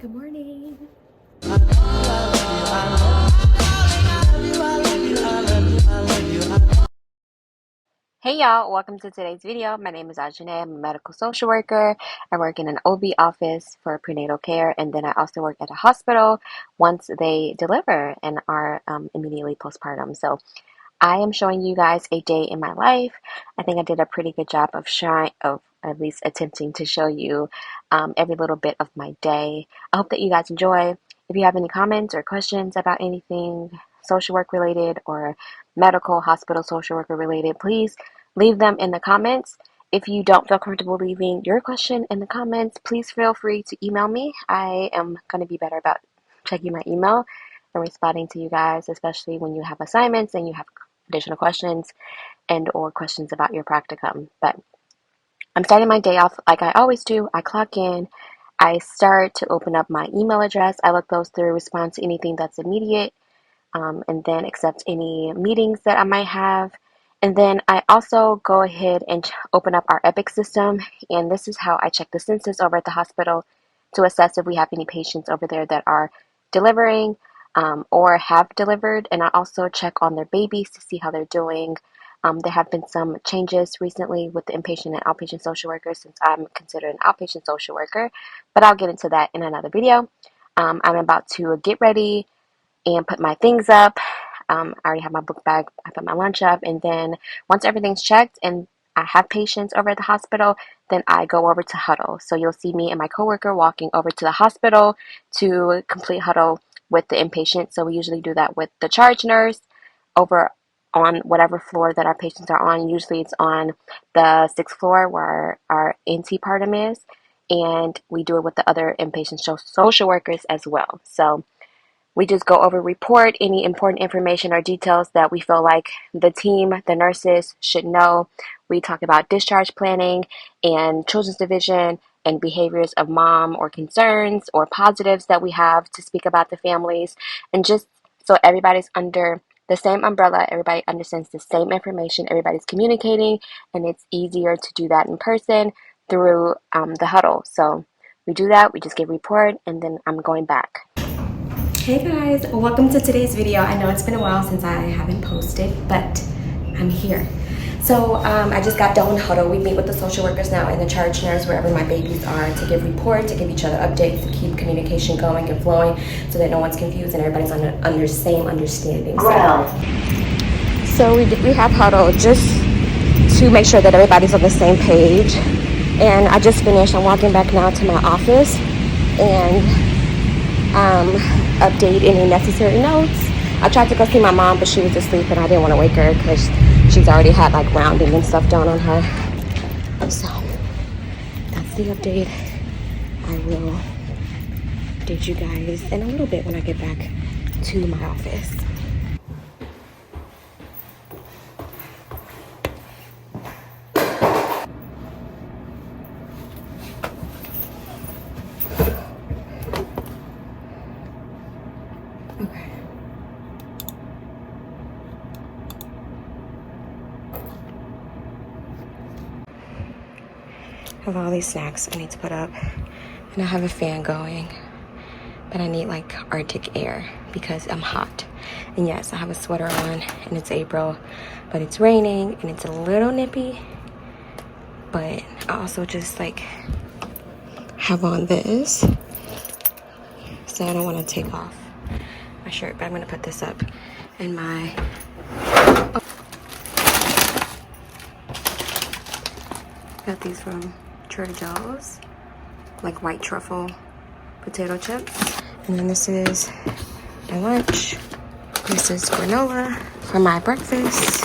Good morning. Hey y'all, welcome to today's video. My name is Ajane. I'm a medical social worker. I work in an OB office for prenatal care, and then I also work at a hospital once they deliver and are immediately postpartum. So I am showing you guys a day in my life. I think I did a pretty good job of at least attempting to show you every little bit of my day. I hope that you guys enjoy. If you have any comments or questions about anything social work related or medical hospital social worker related, please leave them in the comments. If you don't feel comfortable leaving your question in the comments, please feel free to email me. I am going to be better about checking my email and responding to you guys, especially when you have assignments and you have additional questions and or questions about your practicum. But I'm starting my day off like I always do. I clock in, I start to open up my email address. I look those through, respond to anything that's immediate, and then accept any meetings that I might have. And then I also go ahead and open up our Epic system. And this is how I check the census over at the hospital to assess if we have any patients over there that are delivering or have delivered. And I also check on their babies to see how they're doing. There have been some changes recently with the inpatient and outpatient social workers since I'm considered an outpatient social worker, but I'll get into that in another video. I'm about to get ready and put my things up. I already have my book bag. I put my lunch up, and then once everything's checked and I have patients over at the hospital, then I go over to huddle. So you'll see me and my coworker walking over to the hospital to complete huddle with the inpatient. So we usually do that with the charge nurse over on whatever floor that our patients are on. Usually it's on the 6th floor where our NT partum is, and we do it with the other inpatient social workers as well. So we just go over, report any important information or details that we feel like the team, the nurses should know. We talk about discharge planning and children's division and behaviors of mom or concerns or positives that we have to speak about the families. And just so everybody's under the same umbrella, everybody understands the same information, everybody's communicating, and it's easier to do that in person through the huddle. So we do that, we just give report, and then I'm going back. Hey guys, welcome to today's video. I know it's been a while since I haven't posted, but I'm here. So I just got done with huddle. We meet with the social workers now and the charge nurse wherever my babies are to give report, to give each other updates, to keep communication going and flowing so that no one's confused and everybody's under same understanding. So we have huddle just to make sure that everybody's on the same page. And I just finished. I'm walking back now to my office and update any necessary notes. I tried to go see my mom, but she was asleep and I didn't want to wake her because she's already had like rounding and stuff done on her. So that's the update. I will update you guys in a little bit when I get back to my office. Okay. I have all these snacks I need to put up, and I have a fan going, but I need like Arctic air because I'm hot. And yes, I have a sweater on and it's April, but it's raining and it's a little nippy. But I also just like have on this, so I don't want to take off my shirt, but I'm gonna put this up in my got these from Trader Joe's, like white truffle potato chips. And then this is my lunch. This is granola for my breakfast.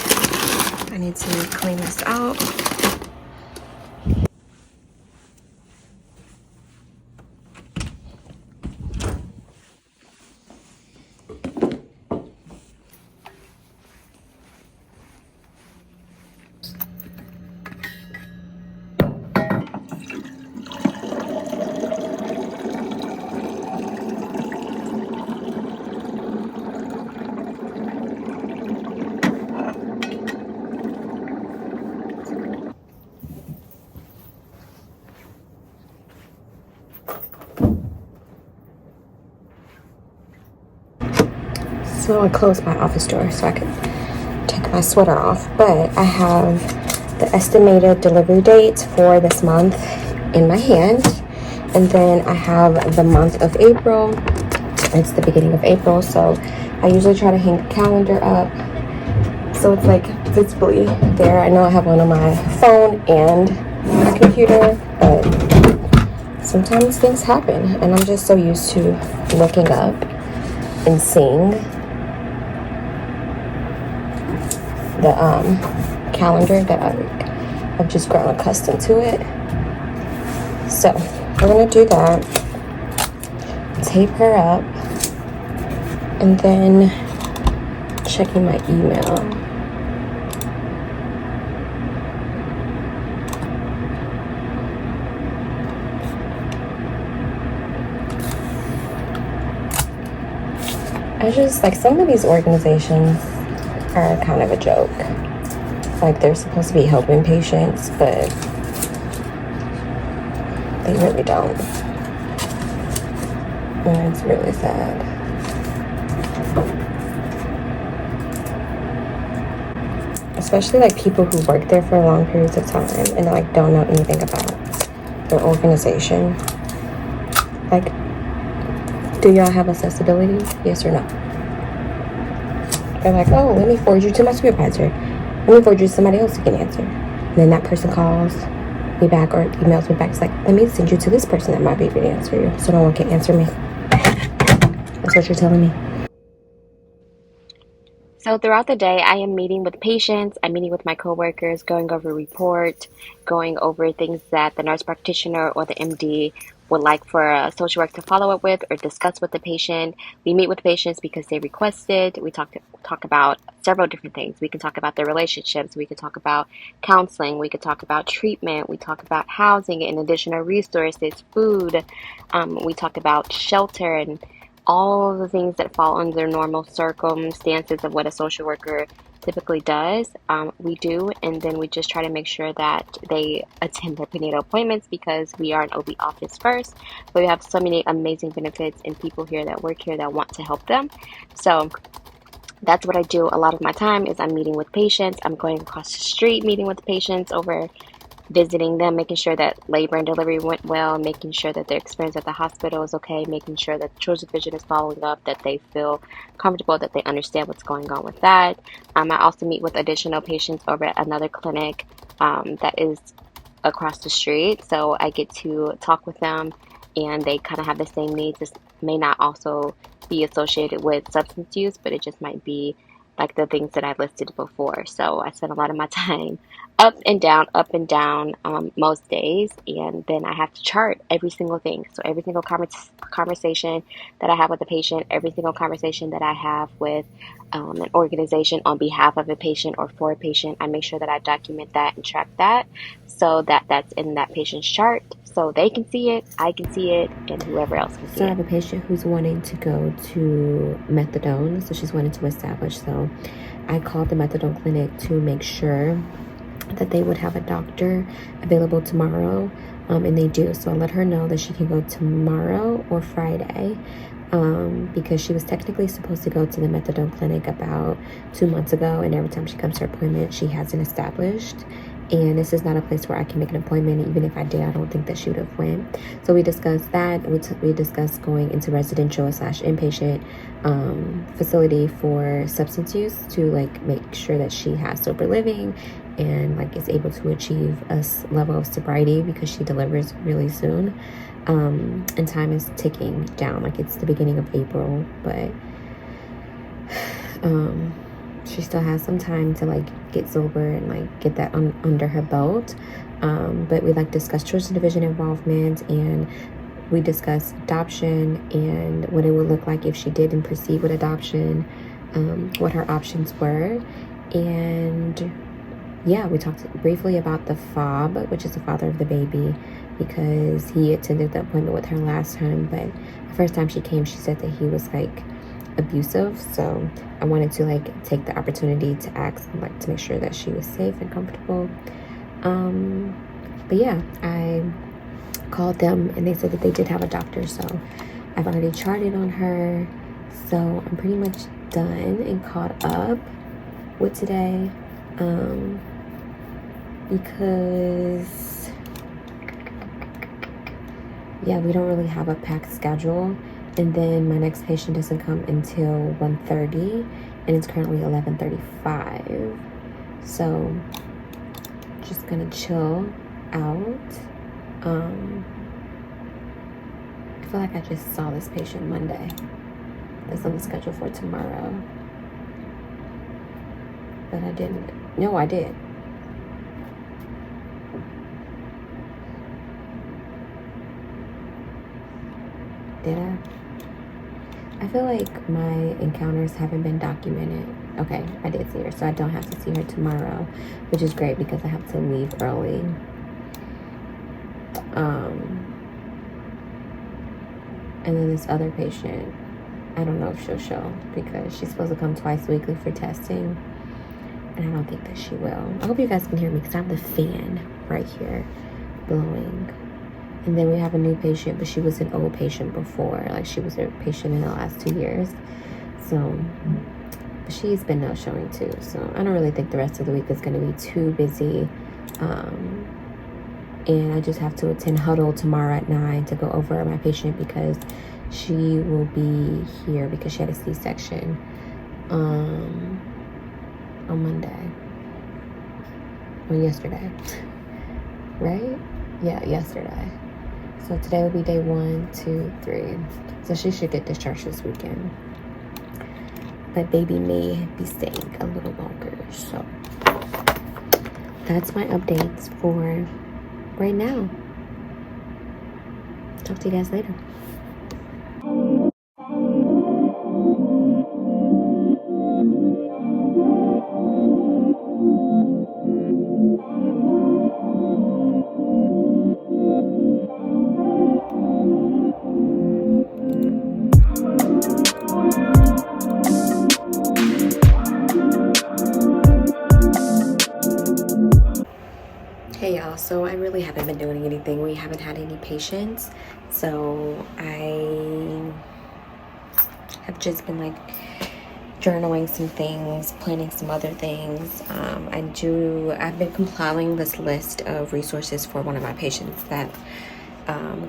I need to clean this out. So I closed my office door so I could take my sweater off. But I have the estimated delivery dates for this month in my hand. And then I have the month of April. It's the beginning of April, so I usually try to hang the calendar up so it's like visibly there. I know I have one on my phone and my computer, but sometimes things happen, and I'm just so used to looking up and seeing the calendar that I've just grown accustomed to it. So we're gonna do that, tape her up, and then checking my email. I just, like, some of these organizations are kind of a joke. Like, they're supposed to be helping patients, but they really don't. And it's really sad. Especially like people who work there for long periods of time and like don't know anything about their organization. Like, do y'all have accessibility? Yes or no? They're like, oh, let me forward you to my supervisor. Let me forward you to somebody else who can answer. And then that person calls me back or emails me back. It's like, let me send you to this person that might be able to answer you so no one can answer me. That's what you're telling me. So throughout the day, I am meeting with patients, I'm meeting with my coworkers, going over report, going over things that the nurse practitioner or the MD would like for a social worker to follow up with or discuss with the patient. We meet with patients because they requested. We talk about several different things. We can talk about their relationships. We can talk about counseling. We could talk about treatment. We talk about housing and additional resources, food. We talk about shelter and all of the things that fall under normal circumstances of what a social worker typically does. We do, and then we just try to make sure that they attend their prenatal appointments because we are an OB office first, but we have so many amazing benefits and people here that work here that want to help them. So that's what I do a lot of my time is I'm meeting with patients. I'm going across the street meeting with patients over visiting them, making sure that labor and delivery went well, making sure that their experience at the hospital is okay, making sure that Children's Vision is following up, that they feel comfortable, that they understand what's going on with that. I also meet with additional patients over at another clinic that is across the street, so I get to talk with them, and they kind of have the same needs. This may not also be associated with substance use, but it just might be like the things that I listed before. So I spend a lot of my time up and down most days, and then I have to chart every single thing. So every single conversation that I have with a patient, every single conversation that I have with an organization on behalf of a patient or for a patient, I make sure that I document that and track that so that that's in that patient's chart so they can see it, I can see it, and whoever else can see it. So I have a patient who's wanting to go to methadone, so she's wanting to establish. So I called the methadone clinic to make sure that they would have a doctor available tomorrow, and they do. So I let her know that she can go tomorrow or Friday, because she was technically supposed to go to the methadone clinic about 2 months ago, and every time she comes to her appointment, she hasn't established. And this is not a place where I can make an appointment. Even if I did, I don't think that she would have went. So we discussed that. We discussed going into residential / inpatient facility for substance use to like make sure that she has sober living and like is able to achieve a level of sobriety because she delivers really soon. And time is ticking down. Like it's the beginning of April, but she still has some time to like get sober and like get that under her belt. But we like discuss Children's Division involvement, and we discussed adoption and what it would look like if she didn't proceed with adoption, what her options were. And yeah, we talked briefly about the FOB, which is the father of the baby, because he attended the appointment with her last time, but the first time she came, she said that he was like abusive. So I wanted to like take the opportunity to ask and like to make sure that she was safe and comfortable. But yeah, I called them and they said that they did have a doctor, so I've already charted on her. So I'm pretty much done and caught up with today, because yeah, we don't really have a packed schedule, and then my next patient doesn't come until 1:30, and it's currently 11:35. So just gonna chill out. I feel like I just saw this patient Monday. That's on the schedule for tomorrow, but I didn't. No, I did. Did I? I feel like my encounters haven't been documented. Okay, I did see her, so I don't have to see her tomorrow, which is great because I have to leave early. And then this other patient, I don't know if she'll show because she's supposed to come twice weekly for testing, and I don't think that she will. I hope you guys can hear me because I have the fan right here blowing. And then we have a new patient, but she was an old patient before. Like, she was a patient in the last 2 years. So, but she's been no showing too. So I don't really think the rest of the week is going to be too busy. And I just have to attend huddle tomorrow at 9 to go over my patient because she will be here because she had a C-section on Monday. Or yesterday. Right? Yeah, yesterday. So today will be day 1, 2, 3. So she should get discharged this weekend. But baby may be staying a little longer. So that's my updates for right now. Talk to you guys later. Hey y'all, so I really haven't been doing anything. We haven't had any patients, so I have just been like journaling some things, planning some other things. I've been compiling this list of resources for one of my patients that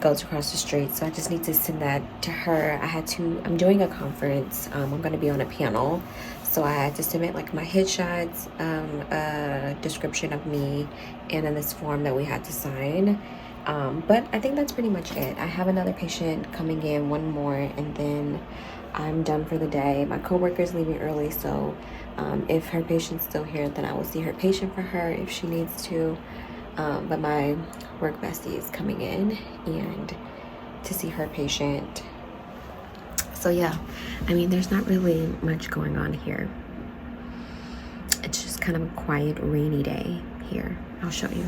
goes across the street, so I just need to send that to her. I'm doing a conference. I'm going to be on a panel, so I had to submit like my headshots, a description of me, and then this form that we had to sign. But I think that's pretty much it. I have another patient coming in, one more, and then I'm done for the day. My coworker's leaving early, so if her patient's still here, then I will see her patient for her if she needs to. But my work bestie is coming in and to see her patient. So yeah, I mean, there's not really much going on here. It's just kind of a quiet, rainy day here. I'll show you.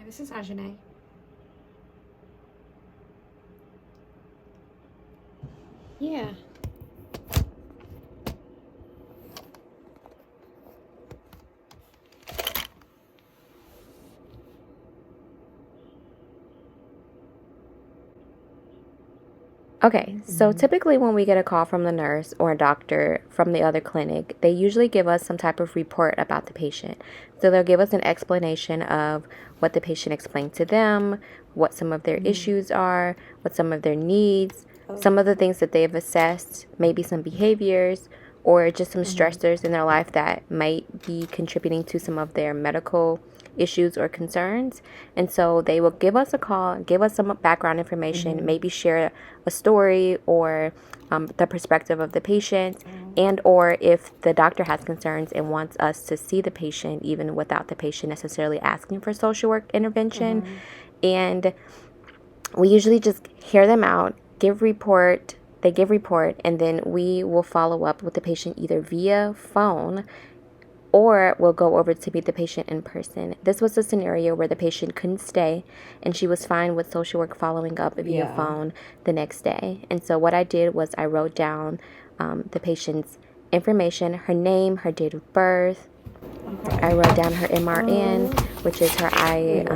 This is Ajane. Yeah. Okay, so typically when we get a call from the nurse or a doctor from the other clinic, they usually give us some type of report about the patient. So they'll give us an explanation of what the patient explained to them, what some of their issues are, what some of their needs, some of the things that they've assessed, maybe some behaviors, or just some stressors in their life that might be contributing to some of their medical issues or concerns. And so they will give us a call, give us some background information, maybe share a story or the perspective of the patient, and or if the doctor has concerns and wants us to see the patient even without the patient necessarily asking for social work intervention. And we usually just hear them out, give report, they give report, and then we will follow up with the patient either via phone or we'll go over to meet the patient in person. This was a scenario where the patient couldn't stay and she was fine with social work following up via phone the next day. And so what I did was I wrote down the patient's information, her name, her date of birth. I wrote down her MRN, which is her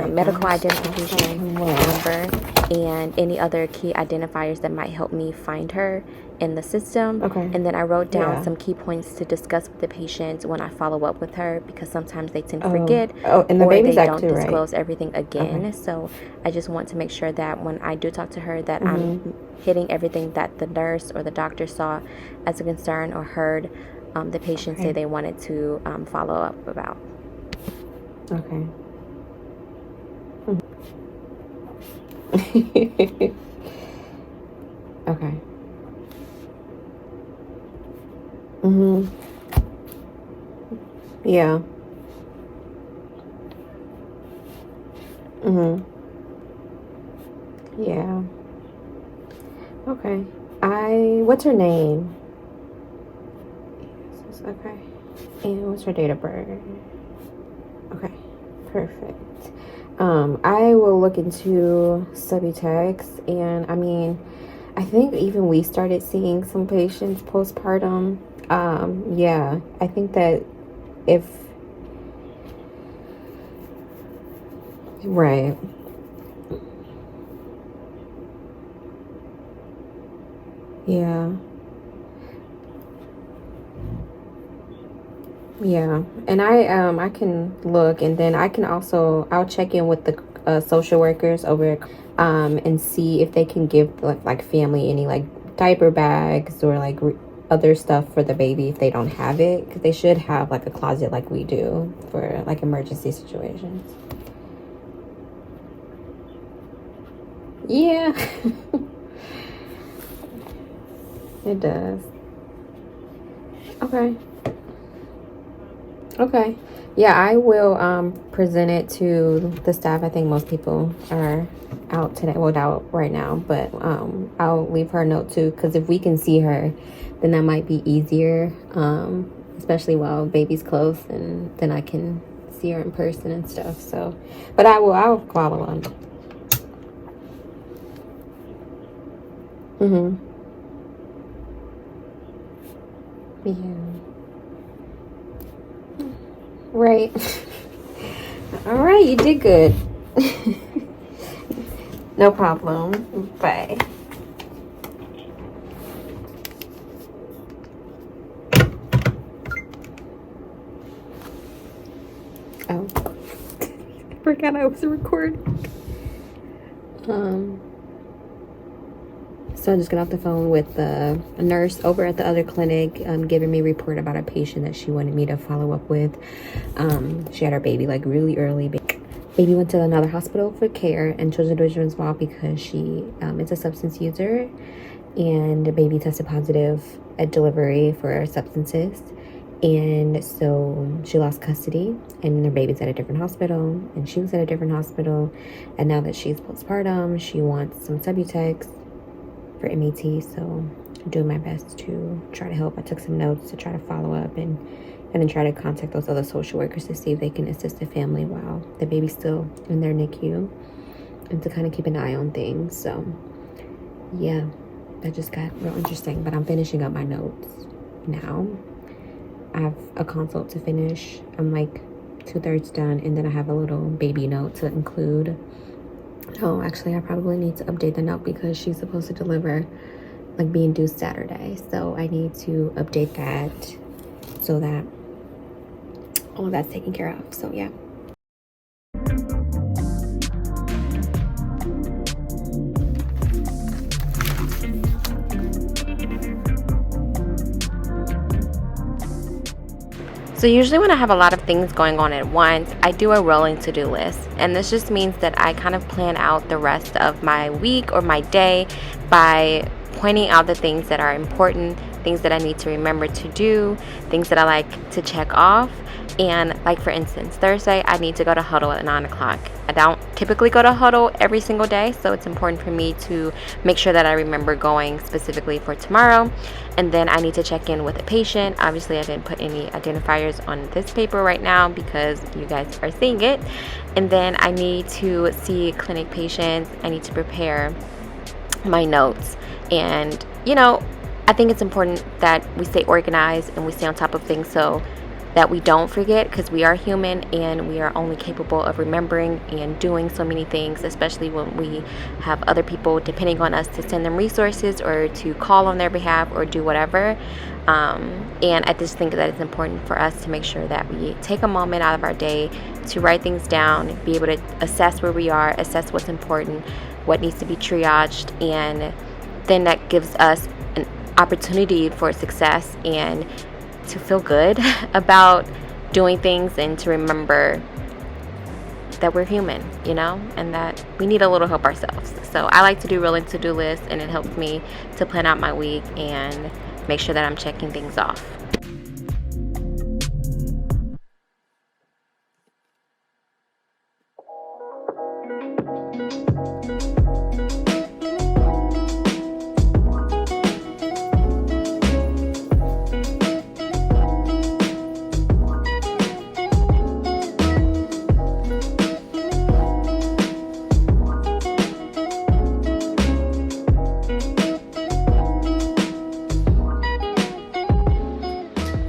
medical identification number, and any other key identifiers that might help me find her in the system. And then I wrote down some key points to discuss with the patient when I follow up with her, because sometimes they tend to forget and the or baby's they don't too, disclose right? everything again. So I just want to make sure that when I do talk to her that I'm hitting everything that the nurse or the doctor saw as a concern or heard the patient say they wanted to follow up about. Okay. Okay. Yeah. Yeah. Okay. What's her name? Okay. And what's her date of birth? Okay. Perfect. I will look into Subutex, and I mean, I think even we started seeing some patients postpartum. Yeah, I think that if right. Yeah. Yeah, and I can look, and then I'll check in with the social workers over and see if they can give like family any like diaper bags or like other stuff for the baby if they don't have it, because they should have like a closet like we do for like emergency situations. Yeah. It does. Okay. Okay. Yeah, I will present it to the staff. I think most people are out today, well, out right now, but I'll leave her a note too, because if we can see her, then that might be easier, especially while baby's close, and then I can see her in person and stuff. So, but I'll follow up. Yeah. Right. All right, you did good. No problem. Bye. Oh, I forgot I was recording. So I just got off the phone with a nurse over at the other clinic, giving me a report about a patient that she wanted me to follow up with. She had her baby like really early. Baby went to another hospital for care, and Children's Division was involved because she is a substance user, and the baby tested positive at delivery for substances. And so she lost custody, and her baby's at a different hospital, and she was at a different hospital. And now that she's postpartum, she wants some Subutex for MAT. So I'm doing my best to try to help. I took some notes to try to follow up and then try to contact those other social workers to see if they can assist the family while the baby's still in their NICU, and to kind of keep an eye on things. So yeah, that just got real interesting. But I'm finishing up my notes now. I have a consult to finish. I'm like 2/3 done, and then I have a little baby note to include. Oh, actually, I probably need to update the note because she's supposed to deliver, like, being due Saturday. So I need to update that so that all of that's taken care of. So yeah. So usually when I have a lot of things going on at once, I do a rolling to-do list. And this just means that I kind of plan out the rest of my week or my day by pointing out the things that are important things that I need to remember to do, things that I like to check off. And like for instance, Thursday I need to go to huddle at 9 o'clock. I don't typically go to huddle every single day, so it's important for me to make sure that I remember going specifically for tomorrow. And then I need to check in with a patient. Obviously I didn't put any identifiers on this paper right now because you guys are seeing it. And then I need to see clinic patients. I need to prepare my notes. And I think it's important that we stay organized and we stay on top of things so that we don't forget, because we are human and we are only capable of remembering and doing so many things, especially when we have other people depending on us to send them resources or to call on their behalf or do whatever. And I just think that it's important for us to make sure that we take a moment out of our day to write things down, be able to assess where we are, assess what's important, what needs to be triaged, and then that gives us an opportunity for success and to feel good about doing things, and to remember that we're human, and that we need a little help ourselves. So I like to do rolling to-do lists, and it helps me to plan out my week and make sure that I'm checking things off.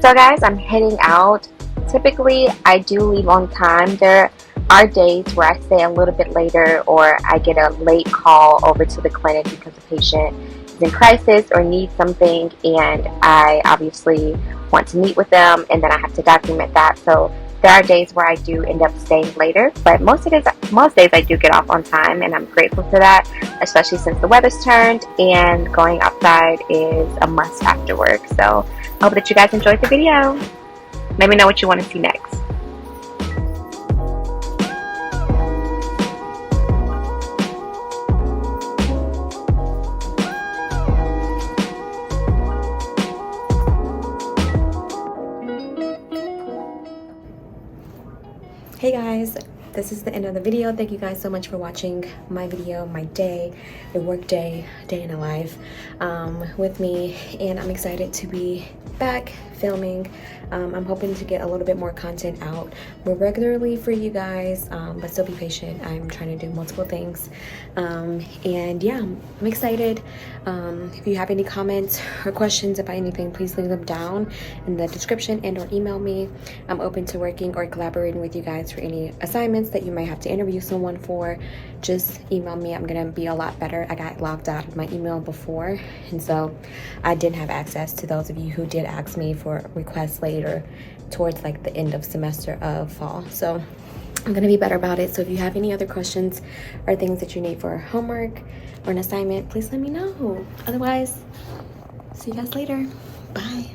So guys, I'm heading out. Typically, I do leave on time. There are days where I stay a little bit later, or I get a late call over to the clinic because the patient is in crisis or needs something, and I obviously want to meet with them, and then I have to document that. So there are days where I do end up staying later, but most days I do get off on time, and I'm grateful for that, especially since the weather's turned and going outside is a must after work. So I hope that you guys enjoyed the video. Let me know what you want to see next. Hey guys, this is the end of the video. Thank you guys so much for watching my video, my day, the work day in a life with me, and I'm excited to be back filming. I'm hoping to get a little bit more content out more regularly for you guys, but still be patient. I'm trying to do multiple things, and yeah, I'm excited. If you have any comments or questions about anything, please leave them down in the description and or email me. I'm open to working or collaborating with you guys for any assignments that you might have to interview someone for. Just email me. I'm gonna be a lot better. I got locked out of my email before, and so I didn't have access to those of you who did ask me for requests later towards like the end of semester of fall. So I'm gonna be better about it. So if you have any other questions or things that you need for homework or an assignment, please let me know. Otherwise, see you guys later. Bye.